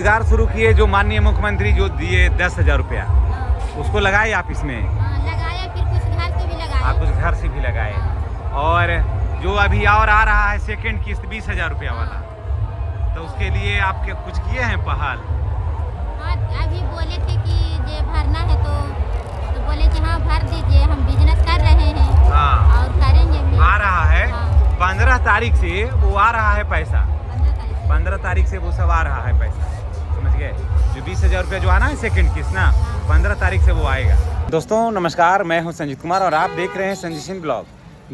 रोजगार शुरू किए जो माननीय मुख्यमंत्री जो दिए 10,000 रुपया, उसको लगाए आप इसमें? लगाया, फिर कुछ घर से भी लगाया। आप कुछ घर से भी लगाए। और जो अभी और आ रहा है सेकंड किस्त 20,000 रुपया वाला, तो उसके लिए आप कुछ किए हैं पहल? हाँ, अभी बोले थे कि ये भरना है तो बोले कि हाँ भर दीजिए, हम बिजनेस कर रहे हैं। हाँ, और करेंगे भी। आ रहा है। हाँ। 15 तारीख से वो आ रहा है पैसा। 15 तारीख से वो सब आ रहा है पैसा, समझ गए? जो 20,000 रुपया जो आना है सेकंड किस्त ना, 15 तारीख से वो आएगा। दोस्तों नमस्कार, मैं हूं संजीत कुमार और आप देख रहे हैं संजीत सिंह ब्लॉग।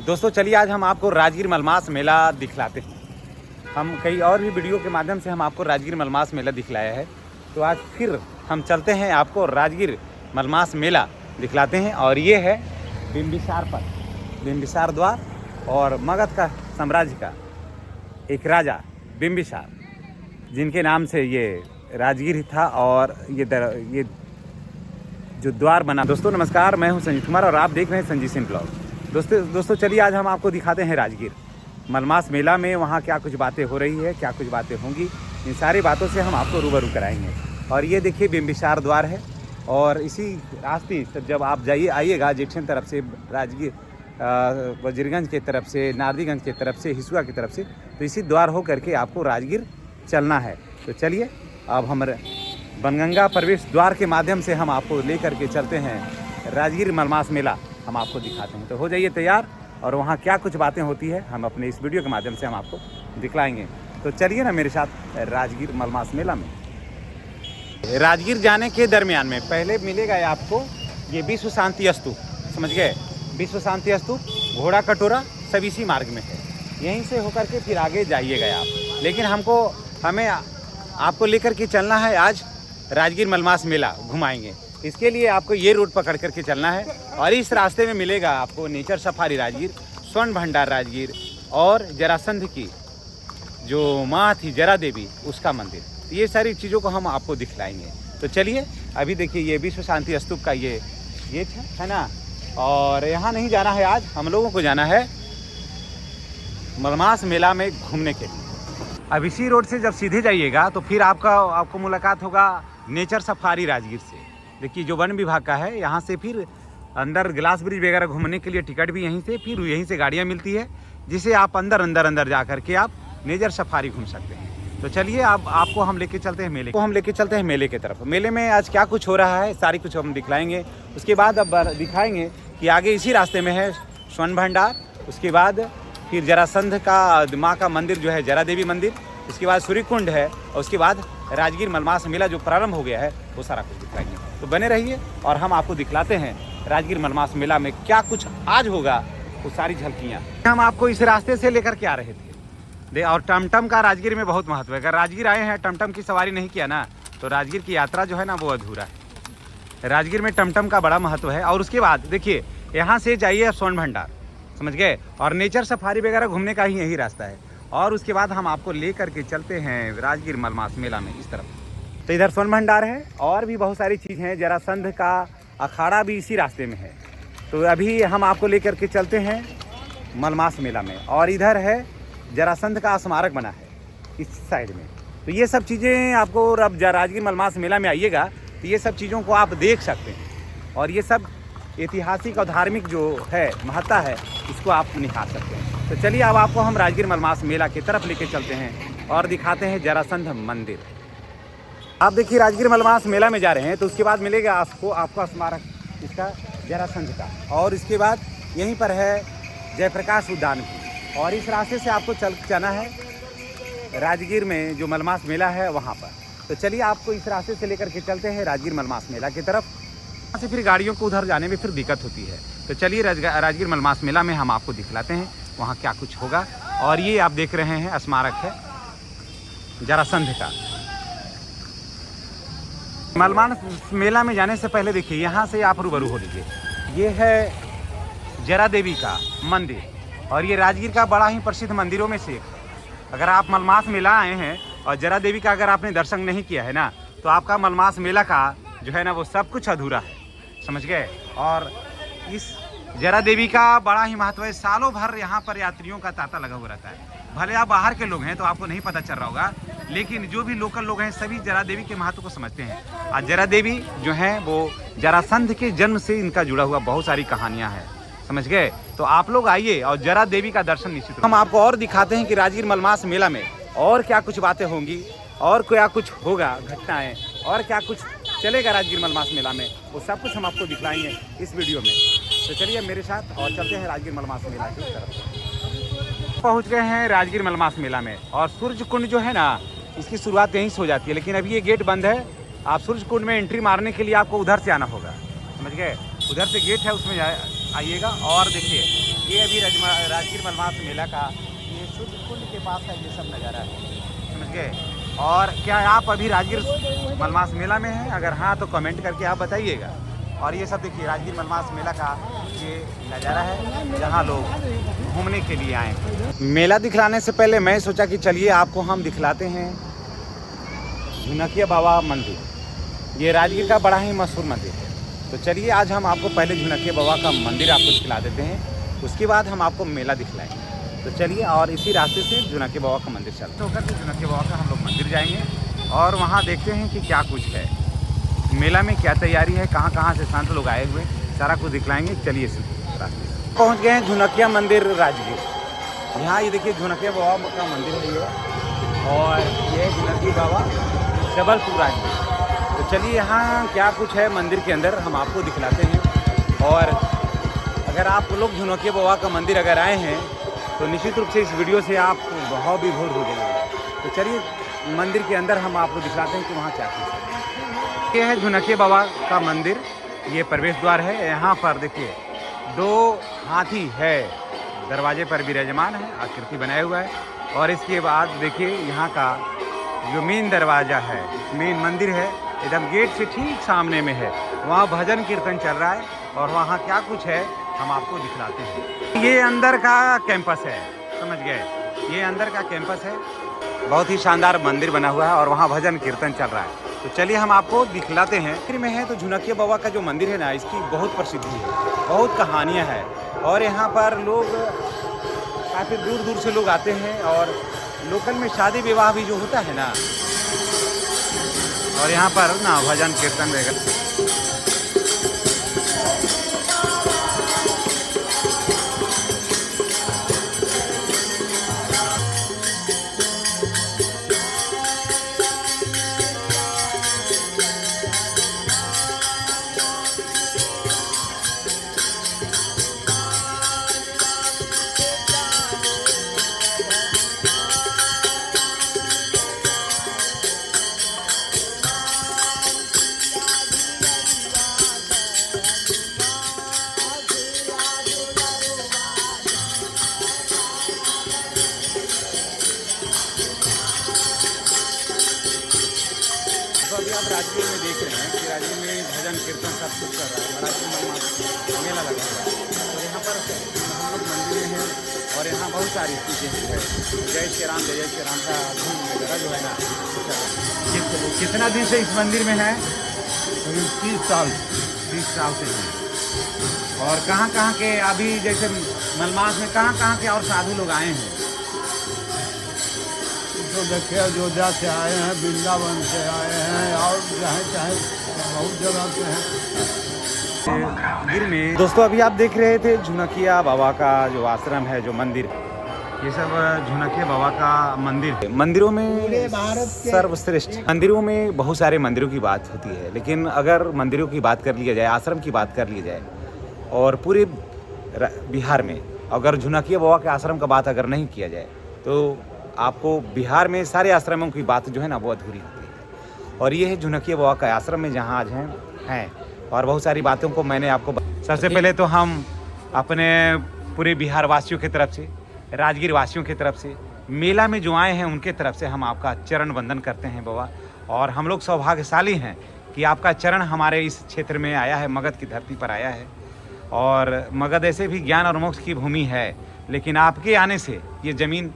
दोस्तों चलिए आज हम आपको राजगीर मलमास मेला दिखलाते हैं। हम कई और भी वीडियो के माध्यम से हम आपको राजगीर मलमास मेला दिखलाया है, तो आज फिर हम चलते हैं आपको राजगीर मलमास मेला दिखलाते हैं। और ये है बिंबिसार पथ, बिंबिसार द्वार और मगध का साम्राज्य का एक राजा बिंबिसार, जिनके नाम से ये राजगीर था और ये जो द्वार बना। दोस्तों नमस्कार, मैं हूं संजीत कुमार और आप देख रहे हैं संजीत सिंह ब्लॉग। दोस्तों चलिए आज हम आपको दिखाते हैं राजगीर मलमास मेला में वहाँ क्या कुछ बातें हो रही है, क्या कुछ बातें होंगी, इन सारी बातों से हम आपको रूबरू कराएंगे। और ये देखिए बिंबिसार द्वार है और इसी रास्ते से जब आप आइएगा जेठन तरफ से, राजगीर वजीरगंज की तरफ से, नारदीगंज की तरफ से, हिसुआ की तरफ से, तो इसी द्वार हो करके आपको राजगीर चलना है। तो चलिए अब हम बनगंगा प्रवेश द्वार के माध्यम से हम आपको लेकर के चलते हैं राजगीर मलमास मेला, हम आपको दिखाते हैं। तो हो जाइए तैयार और वहाँ क्या कुछ बातें होती है हम अपने इस वीडियो के माध्यम से हम आपको दिखलाएंगे। तो चलिए ना मेरे साथ राजगीर मलमास मेला में। राजगीर जाने के दरमियान में पहले मिलेगा आपको ये विश्व शांति स्तूप, समझ गए? विश्व शांति स्तूप, घोड़ा कटोरा सब इसी मार्ग में है। यहीं से होकर के फिर आगे जाइएगा आप, लेकिन हमें आपको लेकर के चलना है आज राजगीर मलमास मेला घुमाएंगे। इसके लिए आपको ये रूट पकड़ करके चलना है और इस रास्ते में मिलेगा आपको नेचर सफारी राजगीर, स्वर्ण भंडार राजगीर और जरासंध की जो माँ थी जरा देवी, उसका मंदिर। ये सारी चीज़ों को हम आपको दिखलाएंगे। तो चलिए अभी देखिए ये विश्व शांति स्तूप का ये है ना, और यहाँ नहीं जाना है आज, हम लोगों को जाना है मलमास मेला में घूमने के लिए। अब इसी रोड से जब सीधे जाइएगा तो फिर आपको मुलाकात होगा नेचर सफारी राजगीर से। देखिए जो वन विभाग का है, यहाँ से फिर अंदर ग्लास ब्रिज वगैरह घूमने के लिए टिकट भी यहीं से, फिर यहीं से गाड़ियाँ मिलती है जिसे आप अंदर जा करके आप नेचर सफारी घूम सकते हैं। तो चलिए आपको हम लेके चलते हैं मेले की तरफ। मेले में आज क्या कुछ हो रहा है सारी कुछ हम दिखलाएंगे। उसके बाद अब दिखाएंगे कि आगे इसी रास्ते में है स्वर्ण भंडार, उसके बाद फिर जरासंध का माँ का मंदिर जो है जरा देवी मंदिर, उसके बाद सूर्य कुंड है और उसके बाद राजगीर मलमास मेला जो प्रारंभ हो गया है वो सारा कुछ दिखाएंगे। तो बने रहिए और हम आपको दिखलाते हैं राजगीर मलमास मेला में क्या कुछ आज होगा, वो सारी झलकियाँ हम आपको इस रास्ते से लेकर के आ रहे थे। और टमटम का राजगीर में बहुत महत्व है। अगर राजगीर आए हैं टमटम की सवारी नहीं किया ना, तो राजगीर की यात्रा जो है ना वो अधूरा है। राजगीर में टमटम का बड़ा महत्व है। और उसके बाद देखिए यहाँ से जाइए स्वर्ण भंडार, समझ गए, और नेचर सफारी वगैरह घूमने का ही यही रास्ता है। और उसके बाद हम आपको ले करके चलते हैं राजगीर मलमास मेला में इस तरफ। तो इधर स्वर्ण भंडार है और भी बहुत सारी चीज़ हैं, जरासंध का अखाड़ा भी इसी रास्ते में है। तो अभी हम आपको ले करके चलते हैं मलमास मेला में। और इधर है जरासंध का स्मारक बना है इस साइड में। तो ये सब चीज़ें आपको अब राजगीर मलमास मेला में आइएगा तो ये सब चीज़ों को आप देख सकते हैं और ये सब ऐतिहासिक और धार्मिक जो है महत्ता है इसको आप निहार सकते हैं। तो चलिए अब आपको हम राजगीर मलमास मेला की तरफ लेके चलते हैं और दिखाते हैं जरासंध मंदिर। आप देखिए राजगीर मलमास मेला में जा रहे हैं तो उसके बाद मिलेगा आपको स्मारक इसका जरासंध का, और इसके बाद यहीं पर है जयप्रकाश उद्यान भी। और इस रास्ते से आपको जाना है राजगीर में जो मलमास मेला है वहाँ पर। तो चलिए आपको इस रास्ते से लेकर के चलते हैं राजगीर मलमास मेला की तरफ। वहाँ से फिर गाड़ियों को उधर जाने में फिर दिक्कत होती है। तो चलिए राजगीर मलमास मेला में हम आपको दिखलाते हैं वहाँ क्या कुछ होगा। और ये आप देख रहे हैं स्मारक है जरासंध का। मलमास मेला में जाने से पहले देखिए यहाँ से आप रूबरू हो लीजिए, ये है जरा देवी का मंदिर और ये राजगीर का बड़ा ही प्रसिद्ध मंदिरों में से एक। अगर आप मलमास मेला आए हैं और जरा देवी का अगर आपने दर्शन नहीं किया है ना, तो आपका मलमास मेला का जो है ना वो सब कुछ अधूरा है, समझ गए। और इस जरा देवी का बड़ा ही महत्व है। सालों भर यहाँ पर यात्रियों का तांता लगा हुआ रहता है। भले आप बाहर के लोग हैं तो आपको नहीं पता चल रहा होगा, लेकिन जो भी लोकल लोग हैं सभी जरा देवी के महत्व को समझते हैं। और जरा देवी जो हैं वो जरासंध के जन्म से इनका जुड़ा हुआ बहुत सारी कहानियाँ हैं, समझ गए। तो आप लोग आइए और जरा देवी का दर्शन निश्चित। हम आपको और दिखाते हैं कि राजगीर मलमास मेला में और क्या कुछ बातें होंगी और क्या कुछ होगा, घटनाएं और क्या कुछ चलेगा राजगीर मलमास मेला में, वो सब कुछ हम आपको दिखलाएंगे इस वीडियो में। तो चलिए मेरे साथ और चलते हैं राजगीर मलमास मेला की तरफ। पहुंच गए हैं राजगीर मलमास मेला में और सूर्य कुंड जो है ना, इसकी शुरुआत यहीं से हो जाती है, लेकिन अभी ये गेट बंद है। आप सूर्य कुंड में एंट्री मारने के लिए आपको उधर से आना होगा, समझ गए। उधर से गेट है, उसमें आइएगा। और देखिए ये अभी राजगीर मलमास मेला का ये सूर्य कुंड के पास का ये सब नज़ारा है, समझ गए। और क्या आप अभी राजगीर मलमास मेला में हैं? अगर हाँ तो कमेंट करके आप बताइएगा। और ये सब देखिए राजगीर मलमास मेला का ये नज़ारा है जहाँ लोग घूमने के लिए आए हैं। मेला दिखलाने से पहले मैं सोचा कि चलिए आपको हम दिखलाते हैं झुनकिया बाबा मंदिर। ये राजगीर का बड़ा ही मशहूर मंदिर है। तो चलिए आज हम आपको पहले झुनकिया बाबा का मंदिर आपको दिखला देते हैं, उसके बाद हम आपको मेला दिखलाएंगे। तो चलिए और इसी रास्ते से झुनकिया बाबा का मंदिर चलते होकर के झुनकिया बाबा का हम लोग मंदिर जाएंगे और वहाँ देखते हैं कि क्या कुछ है, मेला में क्या तैयारी है, कहाँ कहाँ से संत लोग आए हुए, सारा कुछ दिखलाएंगे। चलिए इसी रास्ते से पहुँच गए हैं झुनकिया मंदिर राजगीर। यहाँ ये देखिए झुनकिया बाबा का मंदिर है ये, और ये झुनकिया बाबा जबलपुर राजगीर। तो चलिए यहाँ क्या कुछ है मंदिर के अंदर हम आपको दिखलाते हैं। और अगर आप लोग झुनकिया बाबा का मंदिर अगर आए हैं तो निश्चित रूप से इस वीडियो से आप बहुत विभोर हो जाएंगे। तो चलिए मंदिर के अंदर हम आपको दिखलाते हैं कि वहाँ क्या कुछ है। ये है झुनकिया बाबा का मंदिर, ये प्रवेश द्वार है। यहाँ पर देखिए 2 हाथी है, दरवाजे पर विराजमान है, आकृति बनाया हुआ है। और इसके बाद देखिए यहाँ का जो मेन दरवाज़ा है, मेन मंदिर है, एकदम गेट से ठीक सामने में है। वहाँ भजन कीर्तन चल रहा है और वहाँ क्या कुछ है हम आपको दिखलाते हैं। ये अंदर का कैंपस है, समझ गए, ये अंदर का कैंपस है। बहुत ही शानदार मंदिर बना हुआ है और वहाँ भजन कीर्तन चल रहा है। तो चलिए हम आपको दिखलाते हैं। फिर में है तो झुनकिया बाबा का जो मंदिर है ना, इसकी बहुत प्रसिद्धि है, बहुत कहानियाँ हैं। और यहाँ पर लोग काफ़ी दूर दूर से लोग आते हैं और लोकल में शादी विवाह भी जो होता है ना, और यहाँ पर ना भजन कीर्तन वगैरह। अभी आप राजगीर में देख रहे हैं कि राजगीर में भजन कीर्तन सब कुछ कर रहा है, राजगीर मलमास मेला लगा हुआ है। और यहाँ पर हम लोग मंदिर में हैं और यहाँ बहुत सारी चीज़ें है। जय श्री राम का धूम वगैरह जो है ना। कितना दिन से इस मंदिर में है? 30 साल से हैं। और कहाँ कहाँ के अभी जैसे मलमास में कहाँ के और साधु लोग आए हैं? तो देखिए अयोध्या से आए हैं, वृंदावन से आए हैं और जहाँ चाहे बहुत जगह से हैं। गिर में दोस्तों अभी आप देख रहे थे झुनकिया बाबा का जो आश्रम है, जो मंदिर, ये सब झुनकिया बाबा का मंदिर है। मंदिरों में सर्वश्रेष्ठ मंदिरों में बहुत सारे मंदिरों की बात होती है, लेकिन अगर मंदिरों की बात कर लिया जाए, आश्रम की बात कर ली जाए, और पूरे बिहार में अगर झुनकिया बाबा के आश्रम का बात अगर नहीं किया जाए तो आपको बिहार में सारे आश्रमों की बात जो है ना वो अधूरी होती है। और ये है झुनकिया बाबा का आश्रम में जहाँ आज हैं और बहुत सारी बातों को मैंने आपको सबसे पहले तो हम अपने पूरे बिहार वासियों की तरफ से, राजगीर वासियों की तरफ से, मेला में जो आए हैं उनके तरफ से हम आपका चरण वंदन करते हैं बाबा। और हम लोग सौभाग्यशाली हैं कि आपका चरण हमारे इस क्षेत्र में आया है, मगध की धरती पर आया है। और मगध ऐसे भी ज्ञान और मोक्ष की भूमि है, लेकिन आपके आने से ये ज़मीन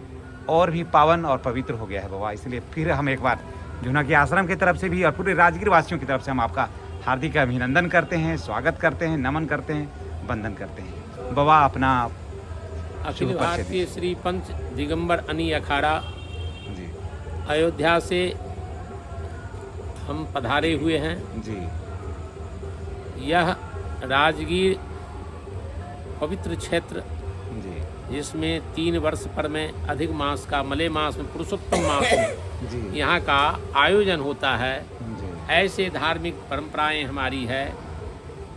और भी पावन और पवित्र हो गया है बाबा। इसलिए फिर हम एक बार झुनकिया आश्रम की तरफ से भी और पूरे राजगीर वासियों की तरफ से हम आपका हार्दिक अभिनंदन करते हैं, स्वागत करते हैं, नमन करते हैं, वंदन करते हैं। बाबा अपना अखिल भारतीय श्री पंच दिगंबर अनी अखाड़ा जी अयोध्या से हम पधारे हुए हैं। जी यह राजगीर पवित्र क्षेत्र जी जिसमें 3 वर्ष पर में अधिक मास का मले मास में पुरुषोत्तम मास में जी यहाँ का आयोजन होता है। जी ऐसे धार्मिक परंपराएं हमारी है।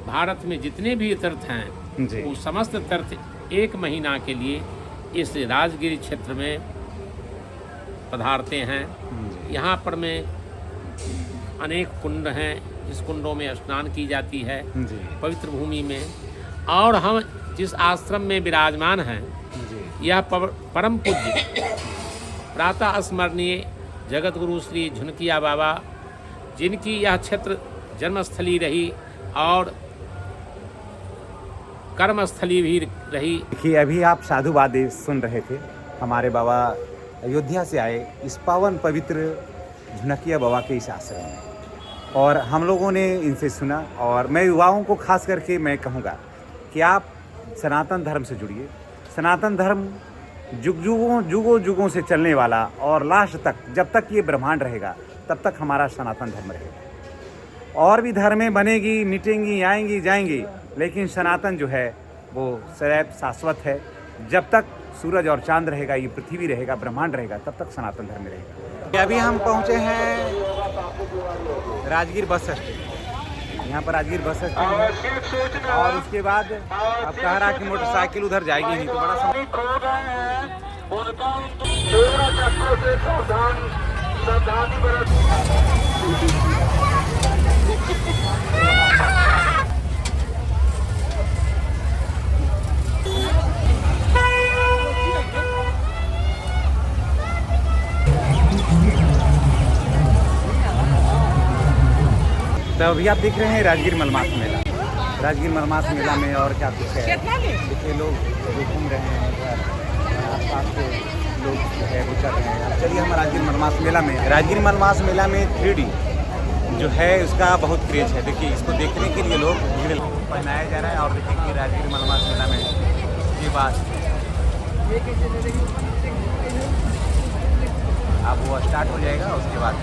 भारत में जितने भी तीर्थ हैं जी वो समस्त तीर्थ 1 महीना के लिए इस राजगीर क्षेत्र में पधारते हैं। जी यहाँ पर में अनेक कुंड हैं जिस कुंडों में स्नान की जाती है जी पवित्र भूमि में। और हम जिस आश्रम में विराजमान हैं जी यह परम पूज्य प्रातः स्मरणीय जगत गुरु श्री झुनकिया बाबा, जिनकी यह क्षेत्र जन्मस्थली रही और कर्मस्थली भी रही। देखिए अभी आप साधुवाद सुन रहे थे। हमारे बाबा अयोध्या से आए इस पावन पवित्र झुनकिया बाबा के इस आश्रम में, और हम लोगों ने इनसे सुना। और मैं युवाओं को खास करके मैं कहूँगा कि आप सनातन धर्म से जुड़िए। सनातन धर्म जुगों जुगों से चलने वाला, और लास्ट तक जब तक ये ब्रह्मांड रहेगा तब तक हमारा सनातन धर्म रहेगा। और भी धर्में बनेगी, मिटेंगी, आएंगी, जाएंगी, लेकिन सनातन जो है वो सदैव शाश्वत है। जब तक सूरज और चांद रहेगा, ये पृथ्वी रहेगा, ब्रह्मांड रहेगा, तब तक सनातन धर्म रहेगा। अभी हम पहुँचे हैं राजगीर बस स्टैंड। यहाँ पर राजगीर बस स्टैंड है, और उसके बाद अब कह रहा कि मोटरसाइकिल उधर जाएगी नहीं, तो बड़ा तो अभी आप देख रहे हैं राजगीर मलमास मेला। राजगीर मलमास मेला में और क्या कुछ है, देखिए लोग जो घूम रहे हैं इधर, आसपास के लोग जो है वो चल रहे हैं। चलिए हम राजगीर मलमास मेला में, राजगीर मलमास मेला में 3D जो है उसका बहुत क्रेज है। देखिए इसको देखने के लिए लोग भीड़ पहनाया जा रहा है। और देखिए कि राजगीर मलमास मेला में ये बात अब वो स्टार्ट हो जाएगा। उसके बाद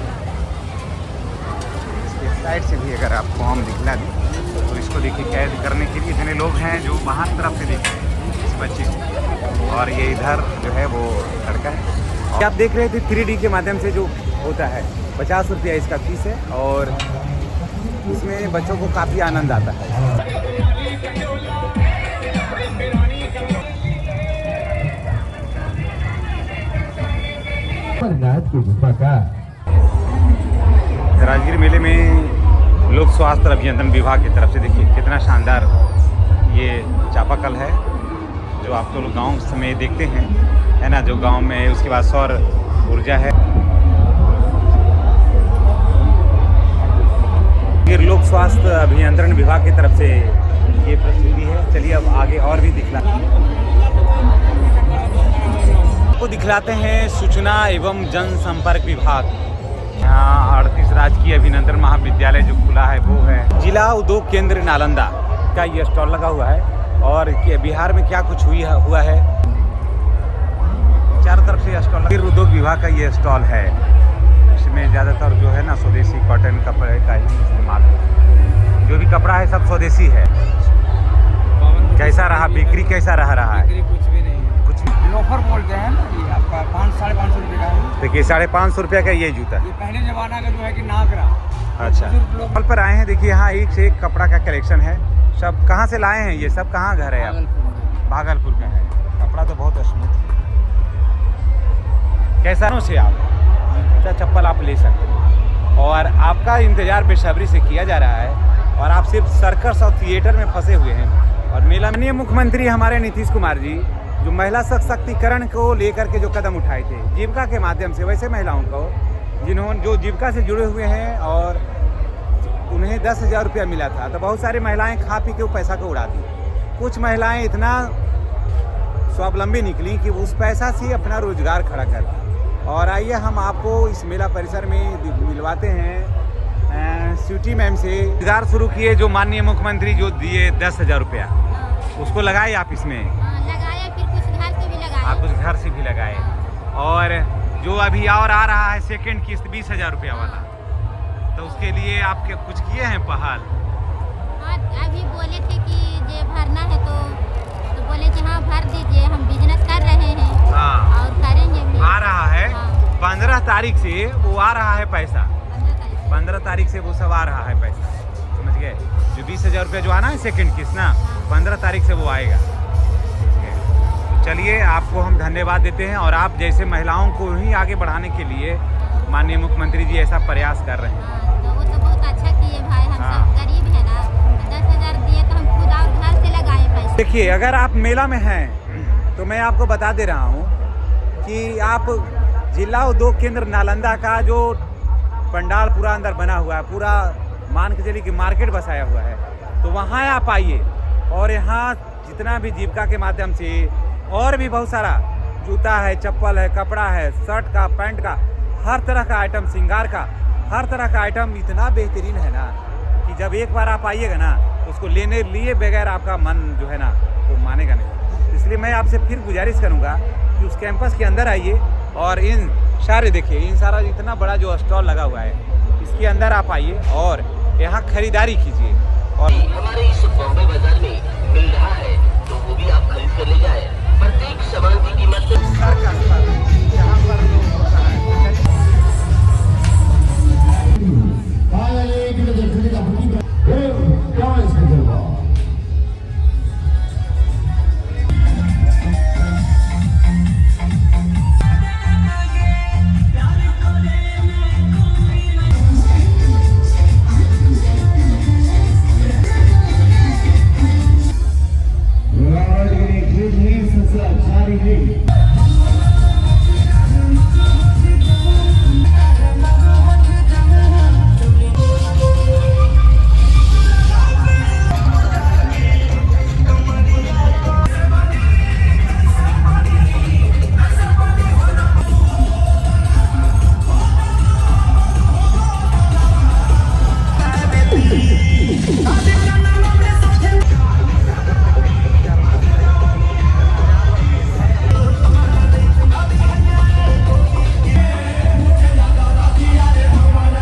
साइड से भी अगर आपको हम दिखला दें तो इसको देखिए कैद करने के लिए इतने लोग हैं जो बाहर तरफ से देख रहे हैं इस बच्चे को, और ये इधर जो है वो लड़का है। आप देख रहे थे 3D के माध्यम से जो होता है, 50 रुपया इसका फीस है, और इसमें बच्चों को काफ़ी आनंद आता है। राजगीर मेले में लोक स्वास्थ्य अभियंत्रण विभाग की तरफ से देखिए कितना शानदार ये चापाकल है जो आप तो लोग गाँव में देखते हैं, है ना, जो गांव में। उसके बाद सौर ऊर्जा है। फिर लोक स्वास्थ्य अभियंत्रण विभाग की तरफ से ये प्रस्तुति है। चलिए अब आगे और भी दिखलाते हैं सूचना एवं जनसंपर्क विभाग। यहाँ 38 राजकीय अभिनंदन महाविद्यालय जो खुला है वो है। जिला उद्योग केंद्र नालंदा का ये स्टॉल लगा हुआ है, और बिहार में क्या कुछ हुआ है चारों तरफ से स्टॉल। फिर उद्योग विभाग का ये स्टॉल है, इसमें ज़्यादातर जो है ना स्वदेशी कॉटन कपड़े का ही इस्तेमाल है। जो भी कपड़ा है सब स्वदेशी है। कैसा रहा बिक्री, कैसा रहा है? कुछ भी नहीं है, कुछ लोफर बोलते हैं ना, ये आपका 500-550 रुपये का है। देखिए 550 रुपये का ये जूता, ये पहले जमाना का जो है कि नागरा। अच्छा, स्टॉल पर आए हैं। देखिए यहाँ एक से एक कपड़ा का कलेक्शन है। सब कहाँ से लाए हैं? ये सब कहाँ घर है? आप भागलपुर का है। कपड़ा तो बहुत स्मूथ है। कैसा से आप जूता चप्पल आप ले सकते हैं, और आपका इंतजार बेसब्री से किया जा रहा है, और आप सिर्फ सर्कस और थिएटर में फंसे हुए हैं। और मेला माननीय मुख्यमंत्री हमारे नीतीश कुमार जी जो महिला सशक्तिकरण को लेकर के जो कदम उठाए थे जीविका के माध्यम से, वैसे महिलाओं को जिन्होंने जो जीविका से जुड़े हुए हैं और उन्हें 10,000 रुपया मिला था, तो बहुत सारी महिलाएं खा पी के वो पैसा को उड़ा दी। कुछ महिलाएं इतना स्वावलंबी निकली कि उस पैसा से अपना रोजगार खड़ा कर दी। और आइए हम आपको इस मेला परिसर में मिलवाते हैं स्वीटी मैम से। रोजगार शुरू किए जो माननीय मुख्यमंत्री जो दिए 10,000 रुपया, उसको लगाए आप इसमें? लगाया, फिर कुछ घर से भी लगाया। आप कुछ घर से भी लगाए। और जो अभी और आ रहा है सेकंड किस्त 20,000 रुपया वाला, तो उसके लिए आप कुछ किए हैं पहल? हाँ, अभी बोले थे कि ये भरना है तो बोले कि हाँ भर दीजिए, हम बिजनेस कर रहे हैं। हाँ। और करेंगे भी। आ रहा है। हाँ। 15 तारीख से वो आ रहा है पैसा। 15 तारीख से वो सब आ रहा है पैसा, समझ गए? जो 20,000 रुपया जो आना है सेकंड किस्त ना, 15 तारीख से वो आएगा। तो चलिए, आपको हम धन्यवाद देते हैं, और आप जैसे महिलाओं को ही आगे बढ़ाने के लिए माननीय मुख्यमंत्री जी ऐसा प्रयास कर रहे हैं। हाँ, तो वो तो बहुत अच्छा किए भाई, हम हाँ। सब गरीब है ना, 10,000 दिए तो हम खुद और घर से लगाए पैसे। देखिए, अगर आप मेला में हैं तो मैं आपको बता दे रहा हूँ कि आप जिला उद्योग केंद्र नालंदा का जो पंडाल पूरा अंदर बना हुआ है, पूरा मान के चलिए कि मार्केट बसाया हुआ है, तो वहाँ आप आइए, और यहाँ जितना भी जीविका के माध्यम से और भी बहुत सारा जूता है, चप्पल है, कपड़ा है, शर्ट का, पैंट का, हर तरह का आइटम, श्रृंगार का हर तरह का आइटम इतना बेहतरीन है ना कि जब एक बार आप आइएगा ना, उसको लेने लिए बगैर आपका मन जो है ना वो मानेगा नहीं। इसलिए मैं आपसे फिर गुजारिश करूँगा कि उस कैंपस के अंदर आइए, और इन सारे देखिए, इन सारा इतना बड़ा जो स्टॉल लगा हुआ है, इसके अंदर आप आइए और यहाँ खरीदारी कीजिए। और हमारे इस बॉम्बे बाजार में मिल रहा है, तो वो भी आप खरीद कर ले जाए। प्रत्येक सामान की कीमत यहाँ पर जो होता है,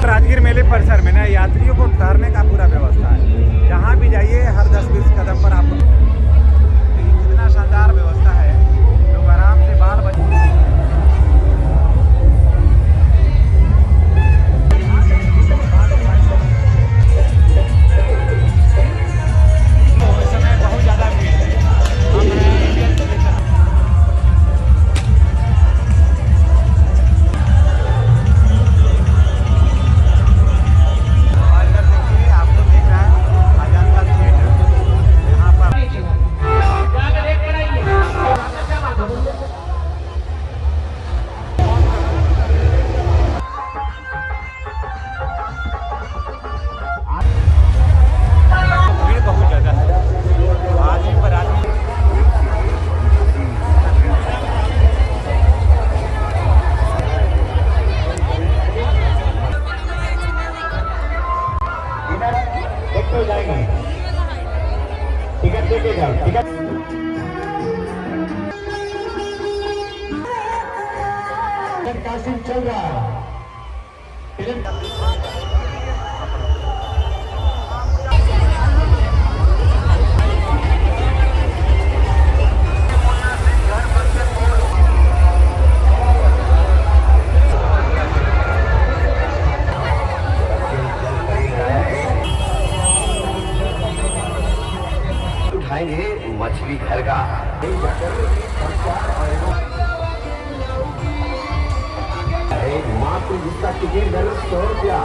राजगीर मेले परिसर में ना यात्रियों को ठहरने का पूरा व्यवस्था है। जहाँ भी जाइए, हर 10-20 कदम पर आपको इतना शानदार व्यवस्था है, लोग आराम से बाल बच्चे इस समय बहुत ज़्यादा भीड़ है। हम हैं इंडियन थिएटर। भीड़ बहुत ज़्यादा है, आदमी पर आदमी। देखते जाएंगे, टिकट देके जाओ, टिकट कासिम चल रहा है। उठाएंगे मछली घर का मात्र जिसका टिकट 100 रुपया।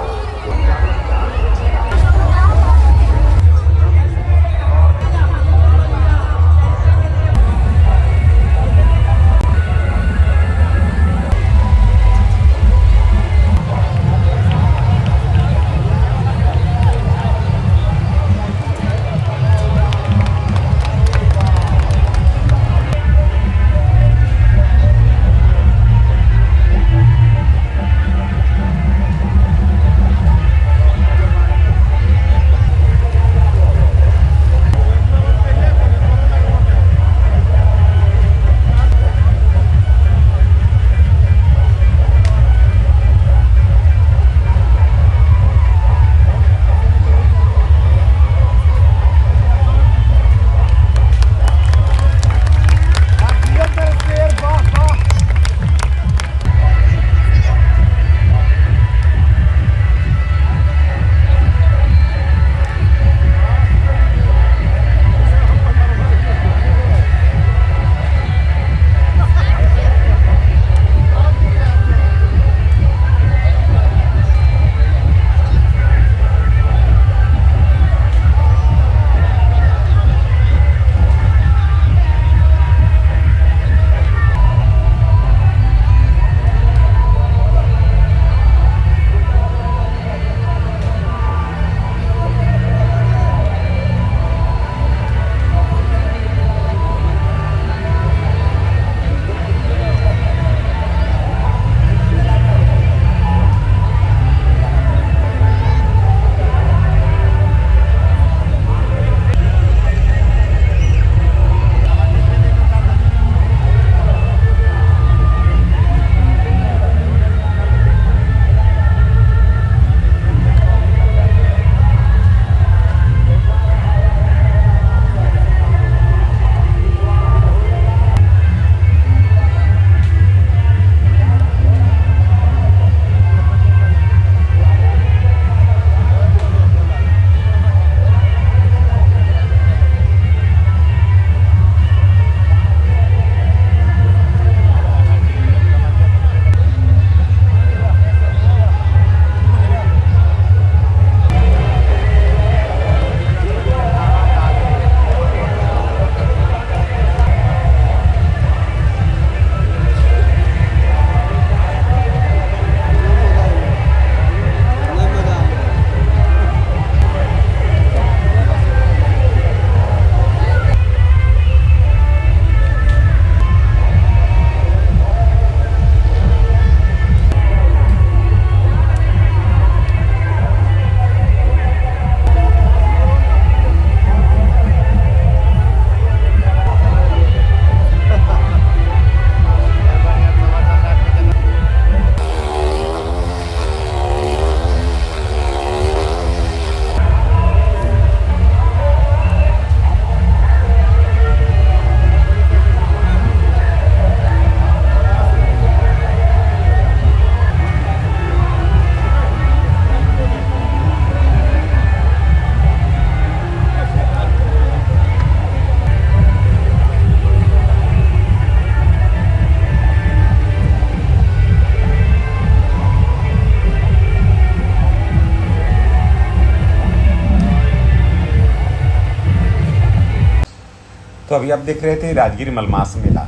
तो अभी आप देख रहे थे राजगीर मलमास मेला।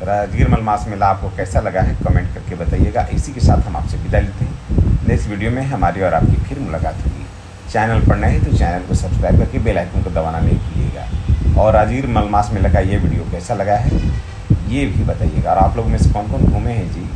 राजगीर मलमास मेला आपको कैसा लगा है कमेंट करके बताइएगा। इसी के साथ हम आपसे विदा लेते हैं। नेक्स्ट वीडियो में हमारी और आपकी फिर मुलाकात होगी। चैनल पर नए तो चैनल को सब्सक्राइब करके बेल आइकन को दबाना नहीं भूलिएगा। और राजगीर मलमास मेला का ये वीडियो कैसा लगा है ये भी बताइएगा। और आप लोग में से कौन कौन घूमे हैं जी